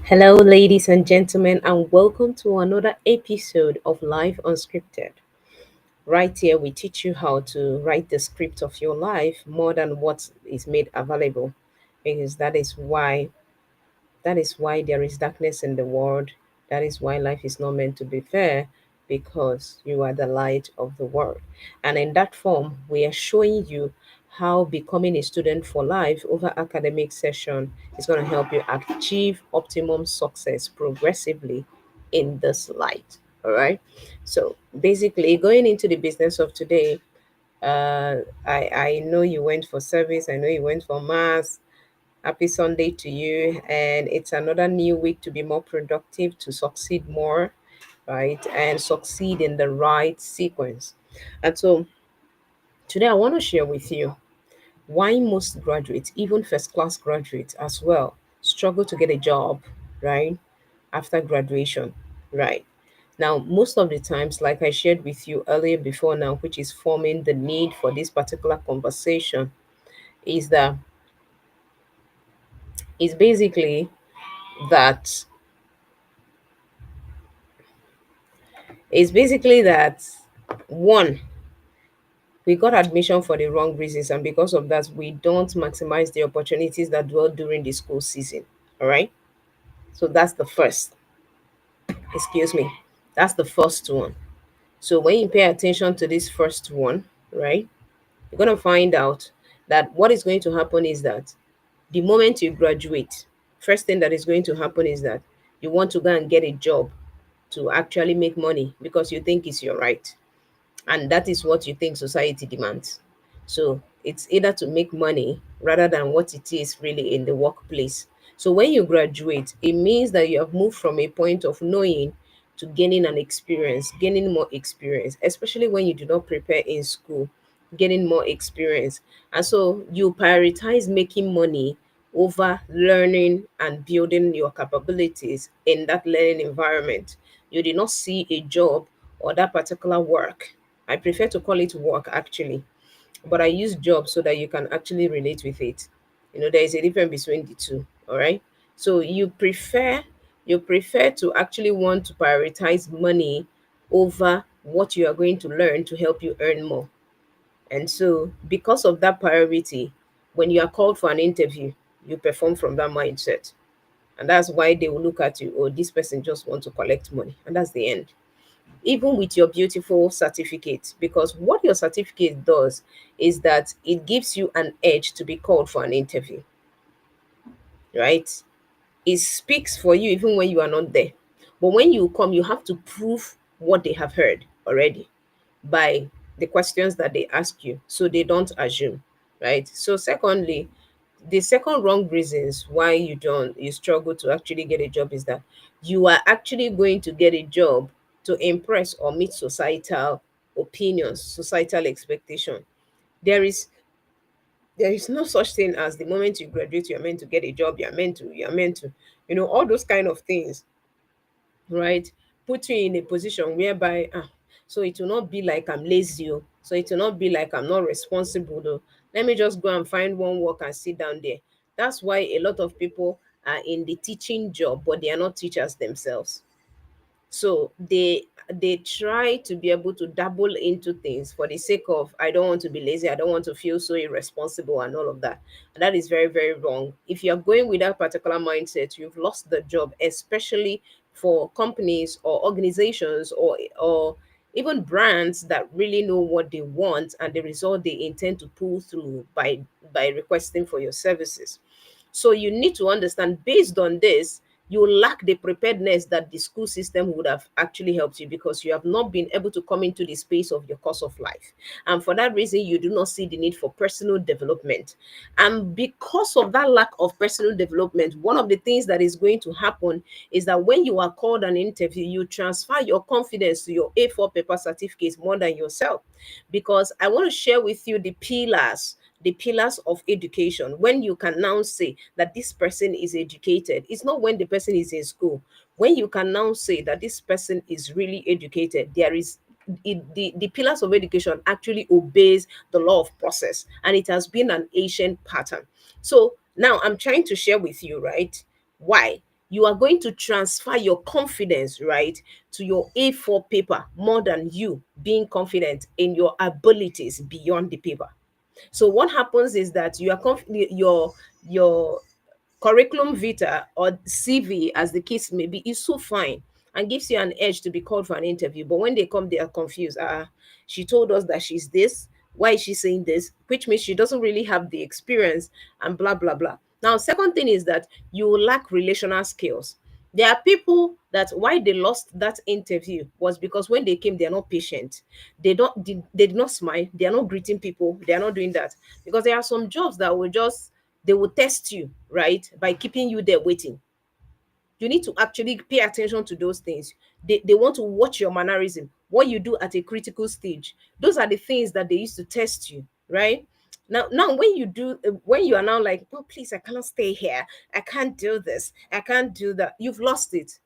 Hello, ladies and gentlemen, and welcome to another episode of Life Unscripted. Right here, we teach you how to write the script of your life more than what is made available, because that is why there is darkness in the world. That is why life is not meant to be fair, because you are the light of the world. And in that form, we are showing you how becoming a student for life over academic session is going to help you achieve optimum success progressively in this light. All right. So basically, going into the business of today, I know you went for service. I know you went for mass. Happy Sunday to you. And it's another new week to be more productive, to succeed more, right? And succeed in the right sequence. And so today I want to share with you why most graduates, even first class graduates as well, struggle to get a job, right? After graduation, right? Now, most of the times, like I shared with you earlier before now, which is forming the need for this particular conversation, is that is basically that that one, we got admission for the wrong reasons, and because of that we don't maximize the opportunities that dwell during the school season. All right, so that's the first, excuse me, that's the first one. So when you pay attention to this first one, right, you're going to find out that what is going to happen is that the moment you graduate, first thing that is going to happen is that you want to go and get a job to actually make money because you think it's your right, and that is what you think society demands. So it's either to make money rather than what it is really in the workplace. So when you graduate, it means that you have moved from a point of knowing to gaining an experience, gaining more experience, especially when you do not prepare in school, gaining more experience. And so you prioritize making money over learning and building your capabilities in that learning environment. You did not see a job or that particular work. I prefer to call it work actually, but I use job so that you can actually relate with it. There is a difference between the two. All right. So you prefer to actually want to prioritize money over what you are going to learn to help you earn more. And so because of that priority, when you are called for an interview, you perform from that mindset. And that's why they will look at you, oh, this person just wants to collect money. And that's the end, even with your beautiful certificate, because what your certificate does is that it gives you an edge to be called for an interview, right? It speaks for you even when you are not there. But when you come, you have to prove what they have heard already by the questions that they ask you, so they don't assume, right? So secondly, the second wrong reasons why you struggle to actually get a job is that you are actually going to get a job to impress or meet societal opinions, societal expectation. There is there is no such thing as the moment you graduate you're meant to get a job, you're meant to all those kind of things, right? Put you in a position whereby so it will not be like I'm lazy, so it will not be like I'm not responsible though. Let me just go and find one work and sit down there. That's why a lot of people are in the teaching job, but they are not teachers themselves. So they try to be able to dabble into things for the sake of, I don't want to be lazy, I don't want to feel so irresponsible and all of that. And that is very, very wrong. If you're going with that particular mindset, you've lost the job, especially for companies or organizations or even brands that really know what they want and the result they intend to pull through by requesting for your services. So you need to understand, based on this, you lack the preparedness that the school system would have actually helped you, because you have not been able to come into the space of your course of life. And for that reason, you do not see the need for personal development. And because of that lack of personal development, one of the things that is going to happen is that when you are called an interview, you transfer your confidence to your A4 paper certificate more than yourself. Because I want to share with you the pillars of education. When you can now say that this person is educated, it's not when the person is in school. When you can now say that this person is really educated, the pillars of education actually obeys the law of process, and it has been an ancient pattern. So now I'm trying to share with you, right? Why? you are going to transfer your confidence, right, to your A4 paper more than you being confident in your abilities beyond the paper. So what happens is that you are your curriculum vitae or CV, as the case may be, is so fine and gives you an edge to be called for an interview. But when they come, they are confused. She told us that she's this. Why is she saying this? Which means she doesn't really have the experience and blah blah blah. Now, second thing is that you lack relational skills. There are people that why they lost that interview was because when they came, they are not patient. They did not smile. They are not greeting people. They are not doing that because there are some jobs that will just they will test you, right, by keeping you there waiting. You need to actually pay attention to those things. They want to watch your mannerism, what you do at a critical stage. Those are the things that they used to test you, right? Now when you do when you are now like, oh please, I cannot stay here, I can't do this, I can't do that, you've lost it.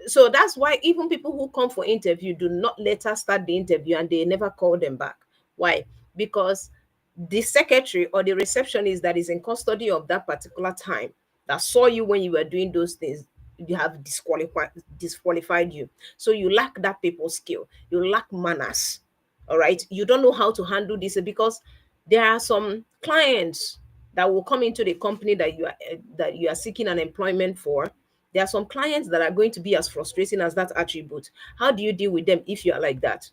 So that's why even people who come for interview do not let us start the interview and they never call them back. Why? Because the secretary or the receptionist that is in custody of that particular time that saw you when you were doing those things, you have disqualified you. So you lack that people skill, you lack manners. All right, you don't know how to handle this because there are some clients that will come into the company that you are seeking an employment for. There are some clients that are going to be as frustrating as that attribute. How do you deal with them if you are like that?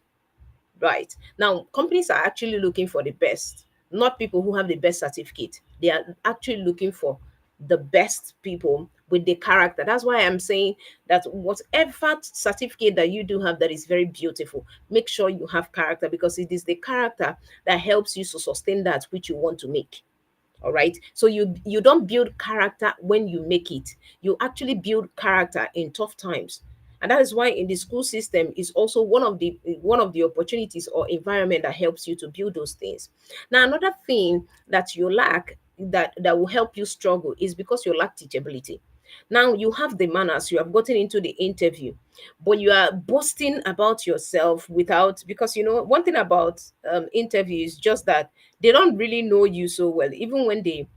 Right. Now, companies are actually looking for the best, not people who have the best certificate. They are actually looking for the best people with the character. That's why I'm saying that whatever certificate that you do have that is very beautiful, make sure you have character because it is the character that helps you to sustain that which you want to make. All right, so you don't build character when you make it, you actually build character in tough times. And that is why in the school system is also one of the opportunities or environment that helps you to build those things. Now another thing that you lack that will help you struggle is because you lack teachability. Now you have the manners, you have gotten into the interview, but you are boasting about yourself without, because one thing about interviews is just that they don't really know you so well. Even when they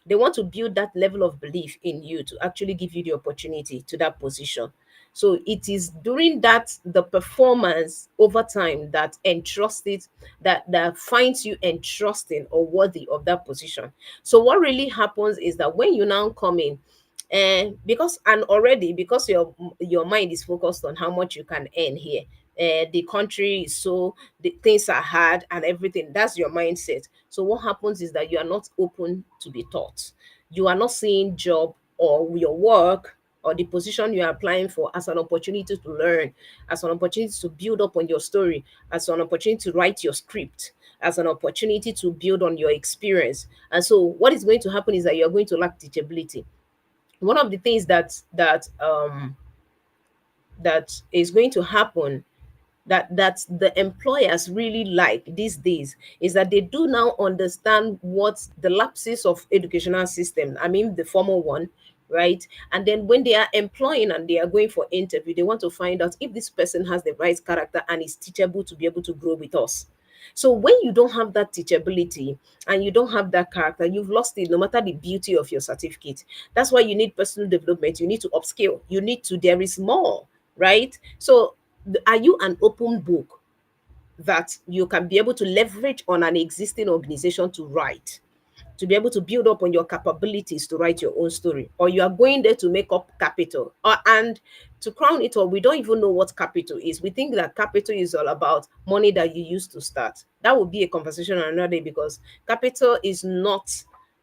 want to build that level of belief in you to actually give you the opportunity to that position. So it is during that the performance over time that entrusts it, that finds you entrusting or worthy of that position. So what really happens is that when you now come in, and because your mind is focused on how much you can earn here, the country is so, the things are hard and everything, that's your mindset. So what happens is that you are not open to be taught. You are not seeing job or your work or the position you are applying for as an opportunity to learn, as an opportunity to build up on your story, as an opportunity to write your script, as an opportunity to build on your experience. And so what is going to happen is that you're going to lack teachability. One of the things that is going to happen, that the employers really like these days, is that they do now understand what the lapses of educational system, I mean the formal one, right? And then when they are employing and they are going for interview, they want to find out if this person has the right character and is teachable to be able to grow with us. So when you don't have that teachability and you don't have that character, you've lost it no matter the beauty of your certificate. That's why you need personal development, you need to upskill, you need to, there is more, right? So are you an open book that you can be able to leverage on an existing organization to write, to be able to build up on your capabilities to write your own story, or you are going there to make up capital? And to crown it all, we don't even know what capital is. We think that capital is all about money that you use to start. That would be a conversation on another day, because capital is not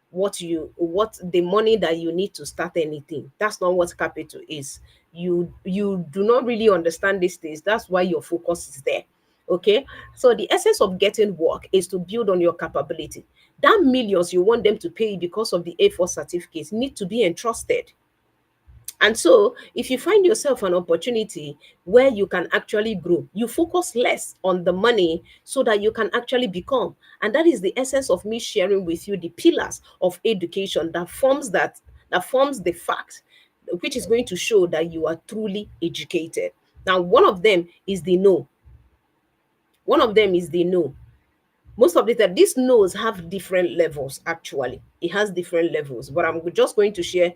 what the money that you need to start anything. That's not what capital is. You do not really understand these things. That's why your focus is there. Okay, so the essence of getting work is to build on your capability. That millions you want them to pay because of the A4 certificates need to be entrusted. And so, if you find yourself an opportunity where you can actually grow, you focus less on the money so that you can actually become. And that is the essence of me sharing with you the pillars of education that forms the fact which is going to show that you are truly educated. Now, one of them is the no. One of them is the no. Most of the time, these no's have different levels. Actually, it has different levels, but I'm just going to share,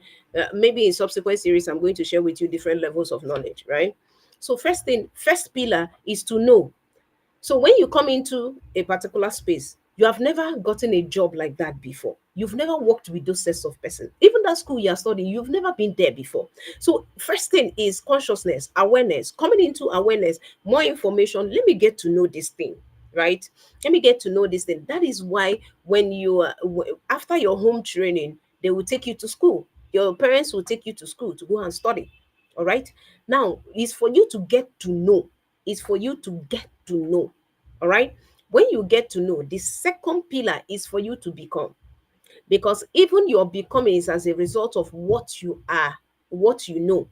maybe in subsequent series I'm going to share with you different levels of knowledge, right? So first thing, first pillar is to know. So when you come into a particular space, you have never gotten a job like that before. You've never worked with those sets of person. Even that school you are studying, you've never been there before. So first thing is consciousness, awareness, coming into awareness, more information. Let me get to know this thing, right? Let me get to know this thing. That is why when you after your home training, they will take you to school. Your parents will take you to school to go and study. All right. Now, it's for you to get to know. It's for you to get to know. All right. When you get to know, the second pillar is for you to become. Because even your becoming is as a result of what you are, what you know.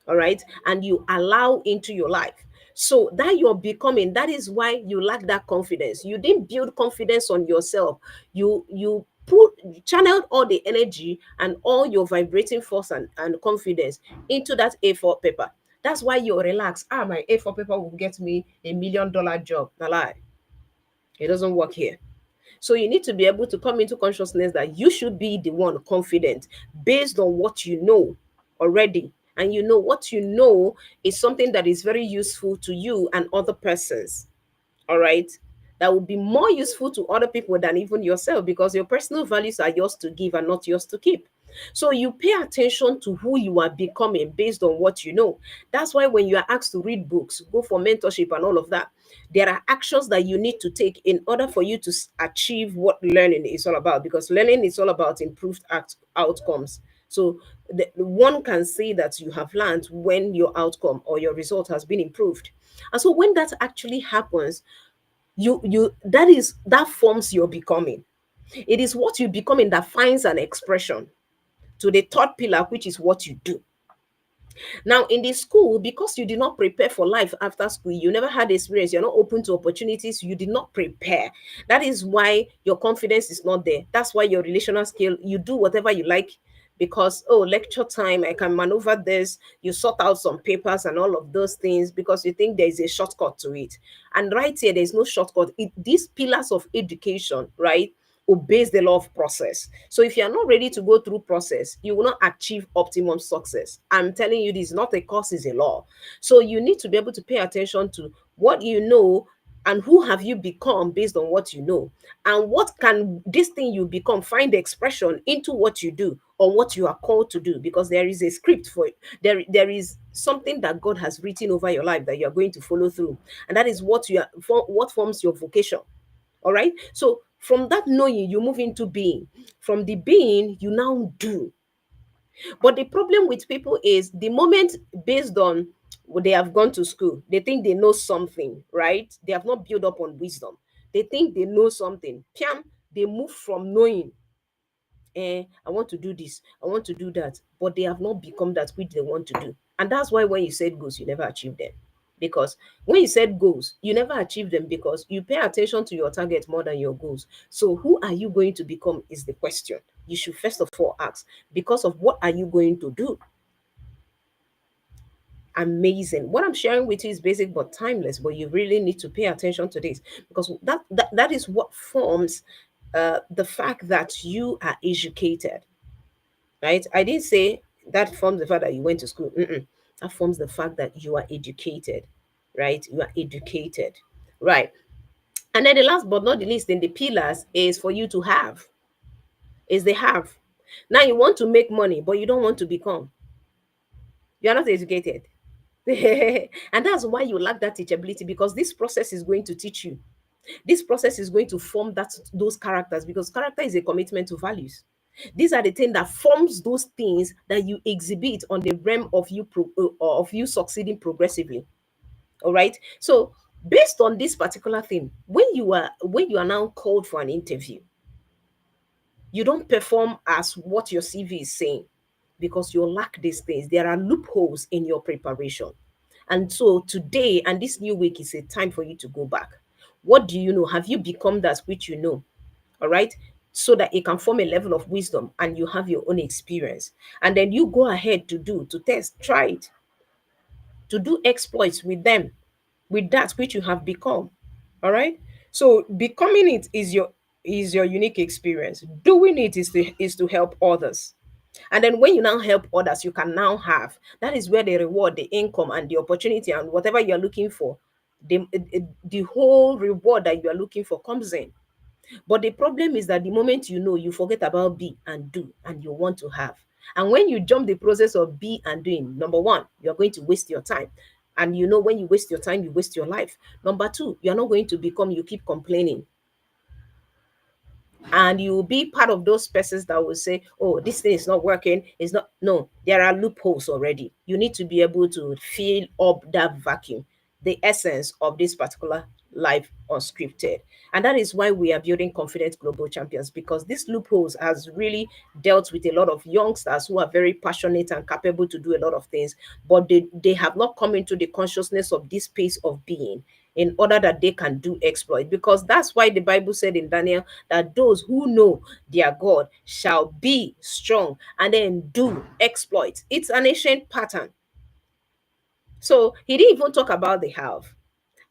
All right. And you allow into your life. So that you're becoming, that is why you lack that confidence. You didn't build confidence on yourself. You put channeled all the energy and all your vibrating force and confidence into that A4 paper. That's why you're relaxed. Ah, my A4 paper will get me $1 million job. Na lie. It doesn't work here. So you need to be able to come into consciousness that you should be the one confident based on what you know already. And you know what you know is something that is very useful to you and other persons. All right. That will be more useful to other people than even yourself because your personal values are yours to give and not yours to keep. So you pay attention to who you are becoming based on what you know. That's why when you are asked to read books, go for mentorship and all of that, there are actions that you need to take in order for you to achieve what learning is all about, because learning is all about improved outcomes. So one can say that you have learned when your outcome or your result has been improved. And so when that actually happens, you that forms your becoming. It is what you becoming that finds an expression to the third pillar, which is what you do. Now, in the school, because you did not prepare for life after school, you never had experience, you're not open to opportunities, you did not prepare. That is why your confidence is not there. That's why your relational skill, you do whatever you like because, oh, lecture time, I can maneuver this. You sort out some papers and all of those things because you think there is a shortcut to it. And right here, there's no shortcut. These pillars of education, right, obeys the law of process. So if you are not ready to go through process, you will not achieve optimum success. I'm telling you, this is not a course, it's a law. So you need to be able to pay attention to what you know and who have you become based on what you know, and what can this thing you become find expression into what you do or what you are called to do, because there is a script for it. There is something that God has written over your life that you are going to follow through, and that is what you are what forms your vocation. All right. So from that knowing, you move into being. From the being, you now do. But the problem with people is the moment based on they have gone to school, they think they know something, right? They have not built up on wisdom. They think they know something. Piam, they move from knowing, I want to do this, I want to do that, but they have not become that which they want to do. And that's why when you set goals, you never achieve them. Because when you set goals, you never achieve them because you pay attention to your target more than your goals. So who are you going to become is the question. You should first of all ask, because of what are you going to do? Amazing. What I'm sharing with you is basic but timeless, but you really need to pay attention to this because that is what forms the fact that you are educated, right? I didn't say that forms the fact that you went to school. Mm-mm. That forms the fact that you are educated, right? You are educated, right? And then the last but not the least in the pillars is for you to have, is the have. Now you want to make money, but you don't want to become. You are not educated. And that's why you lack that teachability, because this process is going to teach you. This process is going to form those characters, because character is a commitment to values. These are the things that forms those things that you exhibit on the realm of of you succeeding progressively. All right. So based on this particular thing, when you are now called for an interview, you don't perform as what your CV is saying because you lack these things. There are loopholes in your preparation. And so today and this new week is a time for you to go back. What do you know? Have you become that which you know? All right. So that it can form a level of wisdom and you have your own experience. And then you go ahead to test, try it, to do exploits with them, with that which you have become. All right. So becoming it is your unique experience. Doing it is to help others. And then when you now help others, you can now have, that is where the reward, the income, and the opportunity, and whatever you're looking for, the whole reward that you are looking for comes in. But the problem is that the moment you know, you forget about be and do, and you want to have. And when you jump the process of be and doing, number one, you're going to waste your time. And you know, when you waste your time, you waste your life. Number two, you're not going to become, you keep complaining. And you will be part of those persons that will say, oh, this thing is not working, it's not. No, there are loopholes already. You need to be able to fill up that vacuum, the essence of this particular life unscripted. And that is why we are building confident global champions, because this loopholes has really dealt with a lot of youngsters who are very passionate and capable to do a lot of things, but they have not come into the consciousness of this space of being, in order that they can do exploit. Because that's why the Bible said in Daniel that those who know their God shall be strong and then do exploits. It's an ancient pattern. So he didn't even talk about the have.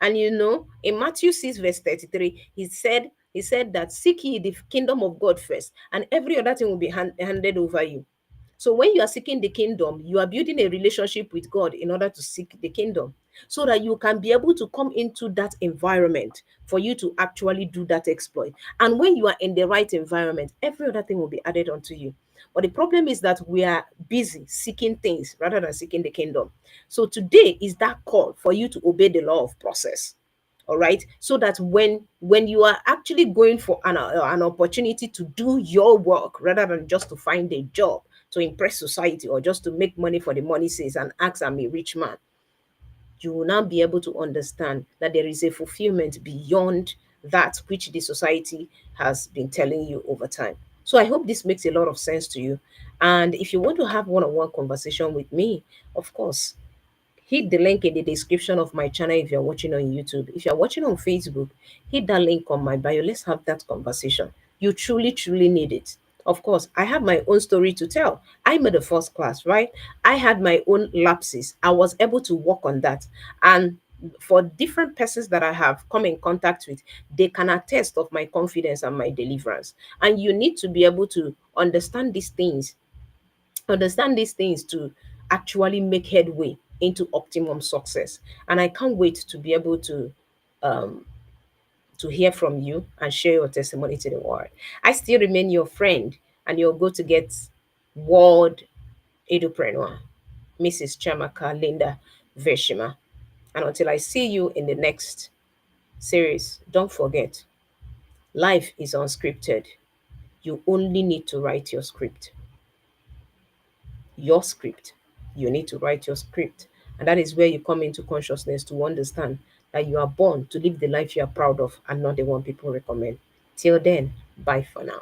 And you know, in Matthew 6, verse 33, he said that seek ye the kingdom of God first, and every other thing will be handed over you. So when you are seeking the kingdom, you are building a relationship with God in order to seek the kingdom, so that you can be able to come into that environment for you to actually do that exploit. And when you are in the right environment, every other thing will be added onto you. But the problem is that we are busy seeking things rather than seeking the kingdom. So today is that call for you to obey the law of process. All right, so that when you are actually going for an opportunity to do your work rather than just to find a job to impress society, or just to make money for the money says and ask, I'm a rich man, you will now be able to understand that there is a fulfillment beyond that which the society has been telling you over time. So I hope this makes a lot of sense to you. And if you want to have one-on-one conversation with me, of course, hit the link in the description of my channel if you're watching on YouTube. If you're watching on Facebook, hit that link on my bio. Let's have that conversation. You truly, truly need it. Of course, I have my own story to tell. I'm in the first class, right? I had my own lapses. I was able to work on that. And for different persons that I have come in contact with, they can attest of my confidence and my deliverance. And you need to be able to understand these things to actually make headway into optimum success. And I can't wait to be able um, to hear from you and share your testimony to the world. I still remain your friend and your go to get world entrepreneur, Mrs. Chamaka Linda Veshima. And until I see you in the next series, don't forget, life is unscripted. You only need to write your script. Your script. You need to write your script. And that is where you come into consciousness to understand that you are born to live the life you are proud of and not the one people recommend. Till then, bye for now.